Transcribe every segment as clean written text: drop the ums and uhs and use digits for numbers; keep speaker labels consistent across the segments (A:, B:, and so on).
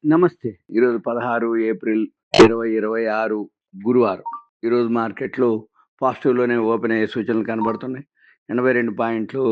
A: నమస్తే. ఈరోజు 16 ఏప్రిల్ 2026 గురువారం. ఈరోజు మార్కెట్‌లో పాజిటివ్‌లోనే ఓపెన్ అయ్యే సూచనలు కనబడుతున్నాయి. 82 పాయింట్లు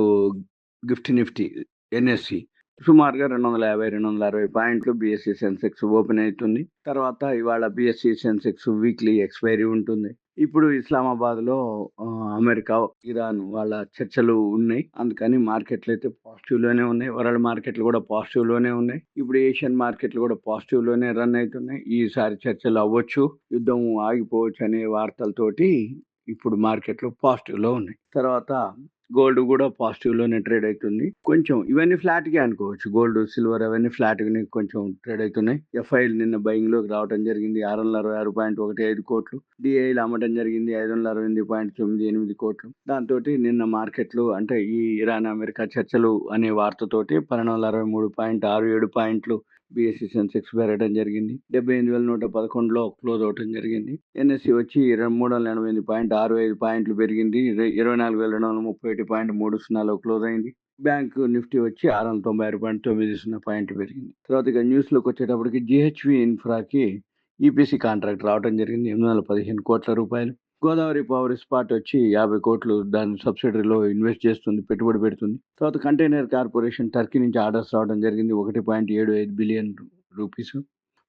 A: నిఫ్టీ ఎన్ఎస్‌సి సుమారుగా 250, 260 పాయింట్లు బీఎస్‌ఈ సెన్సెక్స్ ఓపెన్ అయితుంది. తర్వాత ఇవాళ బీఎస్‌ఈ సెన్సెక్స్ వీక్లీ ఎక్స్‌పైరీ ఉంటుంది. ఇప్పుడు ఇస్లామాబాద్‌లో అమెరికా, ఇరాన్ వాళ్ళ చర్చలు ఉన్నాయి. అందుకని మార్కెట్‌లు అయితే పాజిటివ్‌లోనే ఉన్నాయి. వరల్డ్ మార్కెట్‌లు కూడా పాజిటివ్‌లోనే ఉన్నాయి. ఇప్పుడు ఏషియన్ మార్కెట్‌లు కూడా పాజిటివ్‌లోనే రన్ అయితున్నాయి. ఈసారి చర్చలు అవ్వచ్చు, యుద్ధం ఆగిపోవచ్చు అనే వార్తలతోటి ఇప్పుడు మార్కెట్‌లు పాజిటివ్‌లో ఉన్నాయి. తర్వాత గోల్డ్ కూడా పాజిటివ్‌లోనే ట్రేడ్ అయితుంది. కొంచెం ఇవన్నీ ఫ్లాట్‌గే అనుకోవచ్చు. గోల్డ్, సిల్వర్ అవన్నీ ఫ్లాట్‌గానే కొంచెం ట్రేడ్ అయితున్నాయి. ఎఫ్ఐలు నిన్న బయింగ్‌లోకి రావడం జరిగింది. 666.15 కోట్లు. డీఐలు అమ్మటం జరిగింది 568.98 కోట్లు. దాంతోటి నిన్న మార్కెట్లు అంటే ఈ ఇరాన్ అమెరికా చర్చలు అనే వార్తతోటి 1263.67 పాయింట్లు బీఎస్‌ఈ సెన్సెక్స్ పెరగడం జరిగింది. 78,111లో క్లోజ్ అవటం జరిగింది. ఎన్ఎస్‌సి వచ్చి 388.65 పాయింట్లు పెరిగింది. 24,231.30లో క్లోజ్ అయింది. బ్యాంక్ నిఫ్టీ వచ్చి 696.90 పాయింట్లు పెరిగింది. తర్వాత ఇక న్యూస్‌లోకి వచ్చేటప్పటికి జీహెచ్‌వి ఇన్ఫ్రాకి ఈపీసీ కాంట్రాక్ట్ రావడం జరిగింది. 815 కోట్ల రూపాయలు. గోదావరి పవర్ ఇస్పాట్ వచ్చి 50 కోట్లు దాని సబ్సిడరీలో ఇన్వెస్ట్ చేస్తుంది, పెట్టుబడి పెడుతుంది. తర్వాత కంటైనర్ కార్పొరేషన్ టర్కీ నుంచి ఆర్డర్స్ రావడం జరిగింది. 1.75 billion rupees.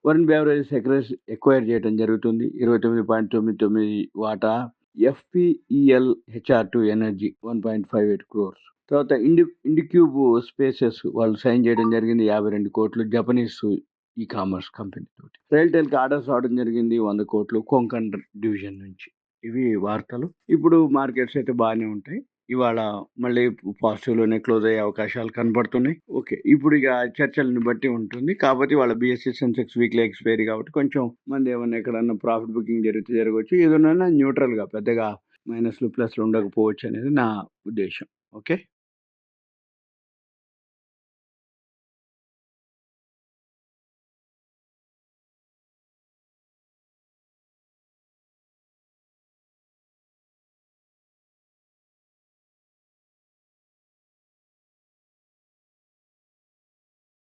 A: Varun beverages acquire చేయడం జరుగుతుంది. 29.99 వాటా. ఎఫ్పిఈఎల్ హెచ్ఆర్2 ఎనర్జీ 1.58 క్రోర్స్. తర్వాత ఇండిక్యూబ్ స్పేసెస్ వాళ్ళు సైన్ చేయడం జరిగింది 52 కోట్లు జపనీస్ ఈ కామర్స్ కంపెనీ తోటి. రైల్టెల్కి ఆర్డర్స్ రావడం జరిగింది 100 కోట్లు కొంకన్ డివిజన్ నుంచి. ఇవి వార్తలు. ఇప్పుడు మార్కెట్స్ అయితే బాగానే ఉంటాయి. ఇవాళ మళ్ళీ పాజిటివ్‌లోనే క్లోజ్ అయ్యే అవకాశాలు కనబడుతున్నాయి. ఓకే. ఇప్పుడు ఇక చర్చలను బట్టి ఉంటుంది. కాకపోతే ఇవాళ బీఎస్‌ఈ సెన్సెక్స్ వీక్లీ ఎక్స్‌పైరీ కాబట్టి కొంచెం మందేమన్నా ఎక్కడన్నా ప్రాఫిట్ బుకింగ్ జరిగితే జరగవచ్చు. ఏదున్నా న్యూట్రల్‌గా పెద్దగా మైనస్‌లు, ప్లస్‌లు ఉండకపోవచ్చు అనేది నా ఉద్దేశం. ఓకే.